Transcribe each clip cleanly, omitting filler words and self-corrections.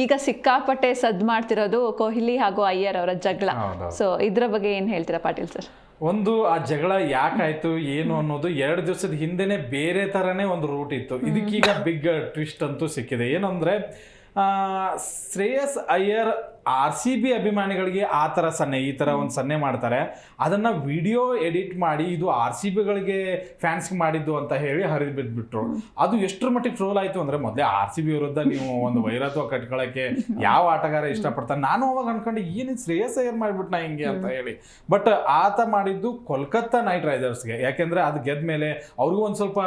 ಈಗ ಸಿಕ್ಕಾಪಟ್ಟೆ ಸದ್ ಮಾಡ್ತಿರೋದು ಕೊಹ್ಲಿ ಹಾಗೂ ಅಯ್ಯರ್ ಅವರ ಜಗಳ. ಸೊ ಇದ್ರ ಬಗ್ಗೆ ಏನ್ ಹೇಳ್ತೀರಾ ಪಾಟೀಲ್ ಸರ್? ಒಂದು ಆ ಜಗಳ ಯಾಕಾಯ್ತು ಏನು ಅನ್ನೋದು 2 ದಿವಸದ ಹಿಂದೆನೆ ಬೇರೆ ತರನೇ ಒಂದು ರೂಟ್ ಇತ್ತು. ಇದಕ್ಕೀಗ ಬಿಗ್ ಟ್ವಿಸ್ಟ್ ಅಂತೂ ಸಿಕ್ಕಿದೆ. ಏನಂದ್ರೆ ಶ್ರೇಯಸ್ ಅಯ್ಯರ್ RCB ಅಭಿಮಾನಿಗಳಿಗೆ ಆ ಥರ ಈ ಥರ ಒಂದು ಸನ್ನೆ ಮಾಡ್ತಾರೆ. ಅದನ್ನು ವಿಡಿಯೋ ಎಡಿಟ್ ಮಾಡಿ ಇದು RCBಗಳಿಗೆ ಫ್ಯಾನ್ಸ್ ಮಾಡಿದ್ದು ಅಂತ ಹೇಳಿ ಹರಿದು ಬಿಟ್ಬಿಟ್ರು. ಅದು ಎಷ್ಟರ ಮಟ್ಟಿಗೆ ಟ್ರೋಲ್ ಆಯಿತು ಅಂದರೆ, ಮೊದಲೇ RCB ವಿರುದ್ಧ ನೀವು ಒಂದು ವೈರತ್ವ ಕಟ್ಕೊಳ್ಳೋಕ್ಕೆ ಯಾವ ಆಟಗಾರ ಇಷ್ಟಪಡ್ತಾರೆ? ನಾನು ಅವಾಗ ಅನ್ಕೊಂಡು ಏನು ಶ್ರೇಯಸ್ ಅಯ್ಯರ್ ಮಾಡಿಬಿಟ್ನಾ ಹಿಂಗೆ ಅಂತ ಹೇಳಿ. ಬಟ್ ಆತ ಮಾಡಿದ್ದು ಕೋಲ್ಕತ್ತಾ ನೈಟ್ ರೈಡರ್ಸ್ಗೆ. ಯಾಕೆಂದರೆ ಅದು ಗೆದ್ದ ಮೇಲೆ ಅವ್ರಿಗೂ ಒಂದು ಸ್ವಲ್ಪ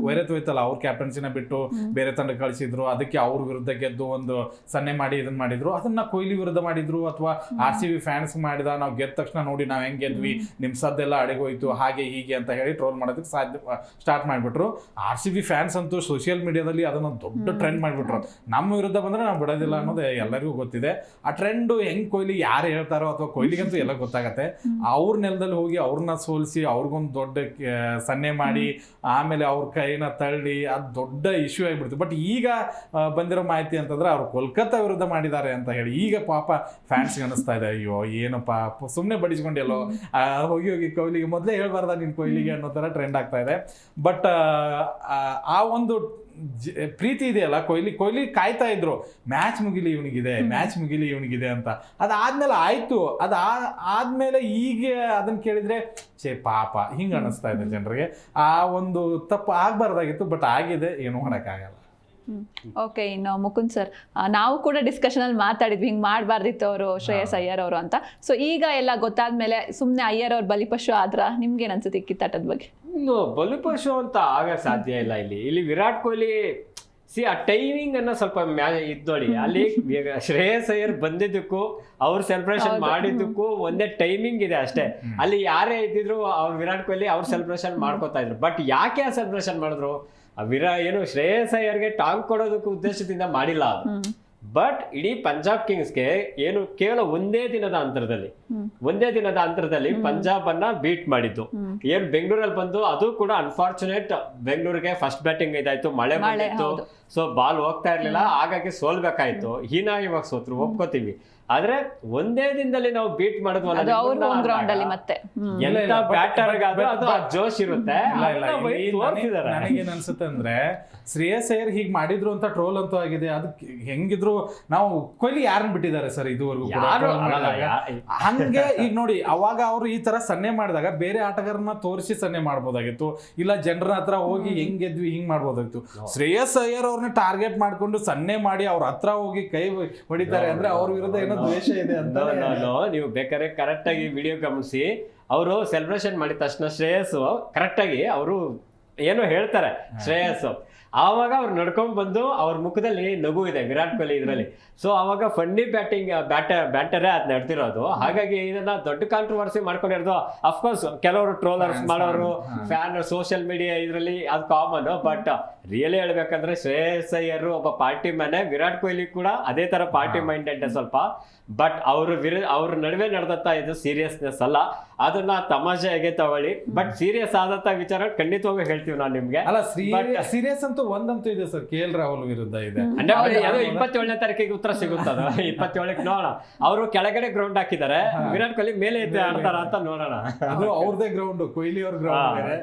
ವೈರತ್ವ ಇತ್ತಲ್ಲ, ಅವ್ರ ಕ್ಯಾಪ್ಟನ್ಸಿನ ಬಿಟ್ಟು ಬೇರೆ ತಂಡ ಕಳಿಸಿದ್ರು, ಅದಕ್ಕೆ ಅವ್ರ ವಿರುದ್ಧ ಗೆದ್ದು ಒಂದು ಸನ್ನೆ ಮಾಡಿ ಇದನ್ನ ಮಾಡಿದ್ರು. ಅದನ್ನ ಕೊಹ್ಲಿ ವಿರುದ್ಧ ಮಾಡಿದ್ರು ಅಥವಾ RCB ಫ್ಯಾನ್ಸ್ ಮಾಡಿದ, ನಾವು ಗೆದ್ದ ತಕ್ಷಣ ನೋಡಿ ನಾವು ಹೆಂಗ್ ಗೆದ್ವಿ, ನಿಮ್ ಸದ್ದೆಲ್ಲ ಅಡಗೋಯ್ತು ಹಾಗೆ ಹೀಗೆ ಅಂತ ಹೇಳಿ ಟ್ರೋಲ್ ಮಾಡೋದಕ್ಕೆ ಸ್ಟಾರ್ಟ್ ಮಾಡಿಬಿಟ್ರು. RCB ಫ್ಯಾನ್ಸ್ ಅಂತೂ ಸೋಷಿಯಲ್ ಮೀಡಿಯಾದಲ್ಲಿ ಅದನ್ನ ದೊಡ್ಡ ಟ್ರೆಂಡ್ ಮಾಡಿಬಿಟ್ರು. ನಮ್ಮ ವಿರುದ್ಧ ಬಂದ್ರೆ ನಾವು ಬಿಡೋದಿಲ್ಲ ಅನ್ನೋದು ಎಲ್ಲರಿಗೂ ಗೊತ್ತಿದೆ. ಆ ಟ್ರೆಂಡ್ ಹೆಂಗ್ ಕೊಹ್ಲಿ ಯಾರು ಹೇಳ್ತಾರೋ ಅಥವಾ ಕೊಹ್ಲಿಗಂತೂ ಎಲ್ಲ ಗೊತ್ತಾಗತ್ತೆ. ಅವ್ರ ನೆಲದಲ್ಲಿ ಹೋಗಿ ಅವ್ರನ್ನ ಸೋಲಿಸಿ ಅವ್ರಿಗೊಂದು ದೊಡ್ಡ ಸನ್ನೆ ಮಾಡಿ ಆಮೇಲೆ ಅವ್ರ ಕೈನ ತಳ್ಳಿ ಅದು ದೊಡ್ಡ ಇಶ್ಯೂ ಆಗಿಬಿಡ್ತು. ಬಟ್ ಈಗ ಬಂದಿರೋ ಮಾಹಿತಿ ಅಂತಂದ್ರೆ ಅವ್ರು ಕೋಲ್ಕತ್ತಾ ವಿರುದ್ಧ ಮಾಡಿದ್ದಾರೆ ಅಂತ ಹೇಳಿ ಈಗ ಪಾಪ ಫ್ಯಾನ್ಸ್ಗೆ ಅನಿಸ್ತಾ ಇದೆ, ಅಯ್ಯೋ ಏನಪ್ಪ ಸುಮ್ಮನೆ ಬಡಿಸ್ಕೊಂಡೆಲ್ಲೋ, ಹೋಗಿ ಕೊಹ್ಲಿಗೆ ಮೊದಲೇ ಹೇಳ್ಬಾರ್ದ ನೀನು ಕೊಹ್ಲಿಗೆ ಅನ್ನೋ ಥರ ಟ್ರೆಂಡ್ ಆಗ್ತಾ ಇದೆ. ಬಟ್ ಆ ಒಂದು ಪ್ರೀತಿ ಇದೆಯಲ್ಲ, ಕೊಹ್ಲಿ ಕಾಯ್ತಾ ಇದ್ರು ಮ್ಯಾಚ್ ಮುಗಿಲಿ ಇವನಿಗಿದೆ ಅಂತ. ಅದಾದ್ಮೇಲೆ ಆಯ್ತು, ಆದ್ಮೇಲೆ ಈಗ ಅದನ್ನ ಕೇಳಿದ್ರೆ ಪಾಪ ಹಿಂಗೆ ಅನಿಸ್ತಾ ಇದೆ ಜನರಿಗೆ. ಆ ಒಂದು ತಪ್ಪು ಆಗ್ಬಾರ್ದಾಗಿತ್ತು, ಬಟ್ ಆಗಿದೆ, ಏನು ಮಾಡೋಕ್ಕಾಗಲ್ಲ. ಓಕೆ, ಇನ್ನು ಮುಕುಂದ್ ಸರ್, ನಾವು ಕೂಡ ಡಿಸ್ಕಷನ್ ಅಲ್ಲಿ ಮಾತಾಡಿದ್ವಿ ಹಿಂಗ್ ಮಾಡಬಾರ್ದಿತ್ತು ಅವರು ಶ್ರೇಯಸ್ ಅಯ್ಯರ್ ಅವರು ಅಂತ. ಸೊ ಈಗ ಎಲ್ಲ ಗೊತ್ತಾದ್ಮೇಲೆ ಸುಮ್ನೆ ಅಯ್ಯರ್ ಅವ್ರ ಬಲಿಪಶು ಆದ್ರ ನಿಮ್ಗೇನ್ ಅನ್ಸುತ್ತೆ ಕಿತ್ತಾಟದ ಬಗ್ಗೆ? ಬಲಿಪಶು ಅಂತ ಆಗಕ್ಕೆ ಸಾಧ್ಯ ಇಲ್ಲ. ಇಲ್ಲಿ ವಿರಾಟ್ ಕೊಹ್ಲಿ ಆ ಟೈಮಿಂಗ್ ಅನ್ನ ಸ್ವಲ್ಪ ಇದ್ದೋಳಿ. ಅಲ್ಲಿ ಶ್ರೇಯಸ್ ಅಯ್ಯರ್ ಬಂದಿದ್ದಕ್ಕೂ ಅವ್ರು ಸೆಲೆಬ್ರೇಷನ್ ಮಾಡಿದ್ದಕ್ಕೂ ಒಂದೇ ಟೈಮಿಂಗ್ ಇದೆ ಅಷ್ಟೇ. ಅಲ್ಲಿ ಯಾರೇ ಇದ್ದಿದ್ರು ಅವ್ರು ವಿರಾಟ್ ಕೊಹ್ಲಿ ಅವ್ರು ಸೆಲೆಬ್ರೇಷನ್ ಮಾಡ್ಕೋತಾ ಇದ್ರು. ಬಟ್ ಯಾಕೆ ಆ ಸೆಲೆಬ್ರೇಷನ್ ಮಾಡಿದ್ರು? ಏನು ಶ್ರೇಯಸ್ ಅಯ್ಯರ್ಗೆ ಟಾಂಗ್ ಕೊಡೋದಕ್ಕೆ ಉದ್ದೇಶದಿಂದ ಮಾಡಿಲ್ಲ ಅದು. ಬಟ್ ಇಡೀ ಪಂಜಾಬ್ ಕಿಂಗ್ಸ್ಗೆ ಏನು ಕೇವಲ ಒಂದೇ ದಿನದ ಅಂತರದಲ್ಲಿ ಪಂಜಾಬ್ ಅನ್ನ ಬೀಟ್ ಮಾಡಿದ್ದು. ಏನು ಬೆಂಗಳೂರಲ್ಲಿ ಬಂದು ಅದು ಕೂಡ ಅನ್ಫಾರ್ಚುನೇಟ್, ಬೆಂಗಳೂರಿಗೆ ಫಸ್ಟ್ ಬ್ಯಾಟಿಂಗ್ ಇದಾಯ್ತು, ಮಳೆ ಬಂದಿತ್ತು, ಸೊ ಬಾಲ್ ಹೋಗ್ತಾ ಇರ್ಲಿಲ್ಲ, ಹಾಗಾಗಿ ಸೋಲ್ಬೇಕಾಯ್ತು. ಹೀನಾಗಿವಾಗ ಸೋತ್ರು, ಒಪ್ಕೋತೀವಿ. ಆದ್ರೆ ಒಂದೇ ದಿನದಲ್ಲಿ ನಾವು ಬೀಟ್ ಮಾಡಿದ್ವಲ್ಲ, ಎಂತ ಬ್ಯಾಟರ್ಗಾದ್ರೂ ಅದು ಜೋಶ್ ಇರುತ್ತೆ. ನನಗೇನ್ ಅನ್ಸುತ್ತೆ ಅಂದ್ರೆ ಶ್ರೇಯಸ್ ಅಯ್ಯರ್ ಹೀಗ್ ಮಾಡಿದ್ರು ಅಂತ ಟ್ರೋಲ್ ಅಂತೂ ಆಗಿದೆ. ಅದಕ್ಕೆ ಹೆಂಗಿದ್ರು ನಾವು ಕೊಹ್ಲಿ ಯಾರನ್ನ ಬಿಟ್ಟಿದ್ದಾರೆ ಸರ್ ಇದುವರೆಗೂ? ಹಂಗೆ ಈಗ ನೋಡಿ, ಅವಾಗ ಅವರು ಈ ತರ ಸನ್ನೆ ಮಾಡಿದಾಗ ಬೇರೆ ಆಟಗಾರನ್ನ ತೋರಿಸಿ ಸನ್ನೆ ಮಾಡ್ಬೋದಾಗಿತ್ತು, ಇಲ್ಲ ಜನರ ಹತ್ರ ಹೋಗಿ ಹೆಂಗ್ ಗೆದ್ವಿ ಹಿಂಗ್ ಮಾಡ್ಬೋದಾಗಿತ್ತು. ಶ್ರೇಯಸ್ ಅಯ್ಯರ್ ಅವ್ರನ್ನ ಟಾರ್ಗೆಟ್ ಮಾಡ್ಕೊಂಡು ಸನ್ನೆ ಮಾಡಿ ಅವ್ರ ಹತ್ರ ಹೋಗಿ ಕೈ ಹೊಡಿತಾರೆ ಅಂದ್ರೆ ಅವ್ರ ವಿರುದ್ಧ ಏನೋ ದ್ವೇಷ ಇದೆ ಅಂತ. ನೀವು ಬೇಕಾದ್ರೆ ಕರೆಕ್ಟ್ ಆಗಿ ವಿಡಿಯೋ ಗಮನಿಸಿ, ಅವರು ಸೆಲೆಬ್ರೇಷನ್ ಮಾಡಿದ ತಕ್ಷಣ ಶ್ರೇಯಸ್ ಕರೆಕ್ಟ್ ಆಗಿ ಅವರು ಏನೋ ಹೇಳ್ತಾರೆ ಶ್ರೇಯಸ್, ಆವಾಗ ಅವ್ರು ನಡ್ಕೊಂಡ್ ಬಂದು ಅವ್ರ ಮುಖದಲ್ಲಿ ನಗು ಇದೆ ವಿರಾಟ್ ಕೊಹ್ಲಿ ಇದ್ರಲ್ಲಿ. ಸೊ ಅವಾಗ ಫನ್ನಿ ಬ್ಯಾಟರೇ ಅದ್ ನಡೆದಿರೋದು. ಹಾಗಾಗಿ ಇದನ್ನ ದೊಡ್ಡ ಕಾಂಟ್ರವರ್ಸಿ ಮಾಡ್ಕೊಂಡಿರೋದು. ಅಫ್ಕೋರ್ಸ್ ಕೆಲವರು ಟ್ರೋಲರ್ಸ್ ಮಾಡೋರು, ಫ್ಯಾನ್, ಸೋಷಿಯಲ್ ಮೀಡಿಯಾ ಇದರಲ್ಲಿ ಅದು ಕಾಮನ್. ಬಟ್ ರಿಯಲಿ ಹೇಳ್ಬೇಕಂದ್ರೆ ಶ್ರೇಯಸ್ ಅಯ್ಯರ್ ಒಬ್ಬ ಪಾರ್ಟಿ ಮ್ಯಾನೆ, ವಿರಾಟ್ ಕೊಹ್ಲಿ ಕೂಡ ಅದೇ ತರ ಪಾರ್ಟಿ ಮೈಂಡೆಡ್ ಸ್ವಲ್ಪ. ಬಟ್ ಅವ್ರ ನಡುವೆ ನಡೆದಂತ ಇದು ಸೀರಿಯಸ್ನೆಸ್ ಅಲ್ಲ, ಅದನ್ನ ತಮಾಷೆಗೆ ತಗೊಳ್ಳಿ. ಬಟ್ ಸೀರಿಯಸ್ ಆದಂತ ವಿಚಾರ ಖಂಡಿತವಾಗೂ ಹೇಳ್ತೀವಿ ನಾವು ನಿಮ್ಗೆ. ಅಲ್ಲ, ಸೀರಿಯಸ್ ಅಂತೂ ಒಂದಂತೂ ಇದೆ ಸರ್, KL ರಾಹುಲ್ ವಿರುದ್ಧ ಇದೆ. 27ನೇ ತಾರೀಕಿಗೆ ಉತ್ತರ ಸಿಗುತ್ತದ. 27ಕ್ಕೆ ನೋಡೋಣ. ಅವರು ಕೆಳಗಡೆ ಗ್ರೌಂಡ್ ಹಾಕಿದ್ದಾರೆ, ವಿರಾಟ್ ಕೊಹ್ಲಿ ಮೇಲೆ ಆಡ್ತಾರ ಅಂತ ನೋಡೋಣ. ಅದು ಅವ್ರದೇ ಗ್ರೌಂಡ್, ಕೊಹ್ಲಿ ಅವ್ರ ಗ್ರೌಂಡ್ ಬೇರೆ,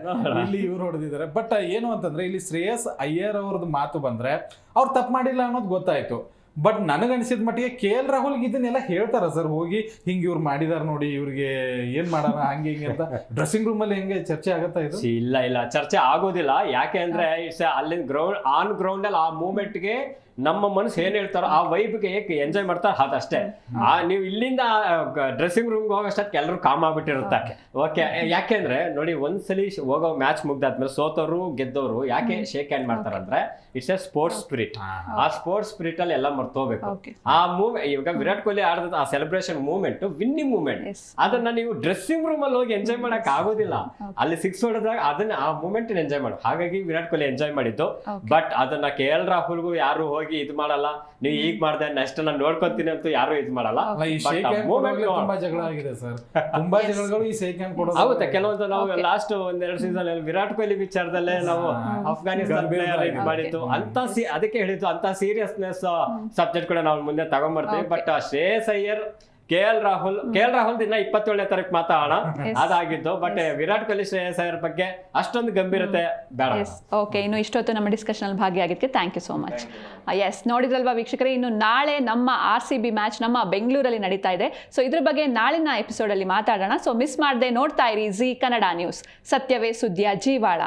ಇಲ್ಲಿ ಇವ್ರು ಹೊಡೆದಿದ್ದಾರೆ. ಬಟ್ ಏನು ಅಂತಂದ್ರೆ ಇಲ್ಲಿ ಶ್ರೇಯಸ್ ಅಯ್ಯರ್ ಅವ್ರದ್ದು ಮಾತು ಬಂದ್ರೆ ಅವ್ರು ತಪ್ಪು ಮಾಡಿಲ್ಲ ಅನ್ನೋದು ಗೊತ್ತಾಯ್ತು. ಬಟ್ ನನಗನ್ಸಿದ ಮಟ್ಟಿಗೆ KL ರಾಹುಲ್ಗೆ ಇದನ್ನೆಲ್ಲ ಹೇಳ್ತಾರ ಸರ್ ಹೋಗಿ, ಹಿಂಗೆ ಇವ್ರು ಮಾಡಿದಾರ ನೋಡಿ, ಇವ್ರಿಗೆ ಏನ್ ಮಾಡೋಣ ಹಂಗೆ ಹಿಂಗೆ ಅಂತ ಡ್ರೆಸ್ಸಿಂಗ್ ರೂಮ್ ಅಲ್ಲಿ ಹೆಂಗೆ ಚರ್ಚೆ ಆಗತ್ತಾ ಇದು? ಇಲ್ಲ ಚರ್ಚೆ ಆಗೋದಿಲ್ಲ. ಯಾಕೆ ಅಂದ್ರೆ ಇಟ್ಸ್ ಅಲ್ಲಿ ಆನ್ ಗ್ರೌಂಡ್ ಅಲ್ಲಿ ಆ ಮೂಮೆಂಟ್ಗೆ ನಮ್ಮ ಮನಸ್ಸು ಏನ್ ಹೇಳ್ತಾರೋ ಆ ವೈಬ್ಗೆ ಎಂಜಾಯ್ ಮಾಡ್ತಾರೆ, ಅದಷ್ಟೇ. ನೀವು ಇಲ್ಲಿಂದ ಡ್ರೆಸ್ಸಿಂಗ್ ರೂಮ್ಗೆ ಹೋಗೋಷ್ಟಕ್ಕೆ ಎಲ್ಲರೂ ಕಾಮ್ ಆಗ್ಬಿಟ್ಟಿರುತ್ತೆ. ಓಕೆ, ಯಾಕೆಂದ್ರೆ ನೋಡಿ, ಒಂದ್ಸಲಿ ಹೋಗೋ ಮ್ಯಾಚ್ ಮುಗ್ದಾದ್ಮೇಲೆ ಸೋತವರು ಗೆದ್ದವರು ಯಾಕೆ ಶೇಕ್ ಹ್ಯಾಂಡ್ ಮಾಡ್ತಾರಂದ್ರೆ ಇಟ್ಸ್ ಎ ಸ್ಪೋರ್ಟ್ಸ್ ಸ್ಪಿರಿಟ್. ಆ ಸ್ಪೋರ್ಟ್ಸ್ ಸ್ಪಿರಿಟ್ ಅಲ್ಲಿ ಎಲ್ಲ ಮರ್ತೋಗ್ಬೇಕು. ಆ ಇವಾಗ ವಿರಾಟ್ ಕೊಹ್ಲಿ ಆಡಿದ ಆ ಸೆಲೆಬ್ರೇಷನ್ ಮೂವ್ಮೆಂಟ್ ವಿನ್ನಿಂಗ್ ಮೂವ್ಮೆಂಟ್, ಅದನ್ನ ನೀವು ಡ್ರೆಸ್ಸಿಂಗ್ ರೂಮ್ ಅಲ್ಲಿ ಹೋಗಿ ಎಂಜಾಯ್ ಮಾಡಕ್ ಆಗೋದಿಲ್ಲ. ಅಲ್ಲಿ 6 ಹೊಡೆದಾಗ ಅದನ್ನ ಆ ಮೂಮೆಂಟ್ ಎಂಜಾಯ್ ಮಾಡು. ಹಾಗಾಗಿ ವಿರಾಟ್ ಕೊಹ್ಲಿ ಎಂಜಾಯ್ ಮಾಡಿದ್ದು. ಬಟ್ ಅದನ್ನ KL ರಾಹುಲ್ಗೂ ಯಾರು ಹೋಗಿ ಹೋಗಿ ಇದು ಮಾಡಲ್ಲ, ನೀವು ಈಗ ಮಾಡ್ದೆ ನೆಕ್ಸ್ಟ್ ನಾನು ನೋಡ್ಕೊಂತೀನಿ ಅಂತ ಯಾರು ಇದು ಮಾಡಲ್ಲ. ಅಲ್ಲ, ಈ But ಶೇಕ್ ಆ ಹ್ಯಾಂಡ್ moment ಕೊಡೋದ್ರಲ್ಲಿ ತುಂಬಾ ಜಗಳ ಆಗಿದೆ ಸರ್. ತುಂಬಾ ಜಗಳಗಳು ಈ ಶೇಕ್ ಹ್ಯಾಂಡ್ ಕೊಡೋದು. ಹೌದಾ, ಕೆಲವೊಂದು ನಾವು ಲಾಸ್ಟ್ ಒಂದೆರಡು ಸೀಸನ್ ವಿರಾಟ್ ಕೊಹ್ಲಿ ವಿಚಾರದಲ್ಲೇ ನಾವು ಅಫ್ಘಾನಿಸ್ತಾನ ಪ್ಲೇಯರ್ ಇದು ಮಾಡಿದ್ದು ಅಂತ ಅದಕ್ಕೆ ಹೇಳಿದ್ದು ಅಂತ ಸೀರಿಯಸ್ನೆಸ್ ಸಬ್ಜೆಕ್ಟ್ ಕೂಡ ನಾವು ಮುಂದೆ ತಗೊಂಡ್ಬರ್ತೀವಿ. ಬಟ್ ಶ್ರೇಯಸ್ ಅಯ್ಯರ್, KL ರಾಹುಲ್ ದಿನ 27ನೇ ತಾರೀಕು ಮಾತಾಡೋಣ, ಅದಾಗಿದ್ದು. ಬಟ್ ವಿರಾಟ್ ಕೊಹ್ಲಿ, ಶ್ರೇಯಸ್ ಅಯ್ಯರ್ ಬಗ್ಗೆ ಅಷ್ಟೊಂದು ಗಂಭೀರತೆ ಬೇಡ. ಓಕೆ, ಇನ್ನು ಇಷ್ಟೊತ್ತು ನಮ್ಮ ಡಿಸ್ಕಷನ್ ಅಲ್ಲಿ ಭಾಗಿಯಾಗಿದ್ದಕ್ಕೆ thank you so much. Yes, ನೋಡಿದ್ರಲ್ವಾ ವೀಕ್ಷಕರೇ, ಇನ್ನು ನಾಳೆ ನಮ್ಮ RCB ಮ್ಯಾಚ್ ನಮ್ಮ ಬೆಂಗಳೂರಲ್ಲಿ ನಡೀತಾ ಇದೆ. ಸೊ ಇದ್ರ ಬಗ್ಗೆ ನಾಳಿನ ಎಪಿಸೋಡ್ ಅಲ್ಲಿ ಮಾತಾಡೋಣ. ಸೊ ಮಿಸ್ ಮಾಡದೆ ನೋಡ್ತಾ ಇರಿ ಜಿ ಕನ್ನಡ ನ್ಯೂಸ್. ಸತ್ಯವೇ ಸುದ್ದಿಯ ಜೀವಾಳ.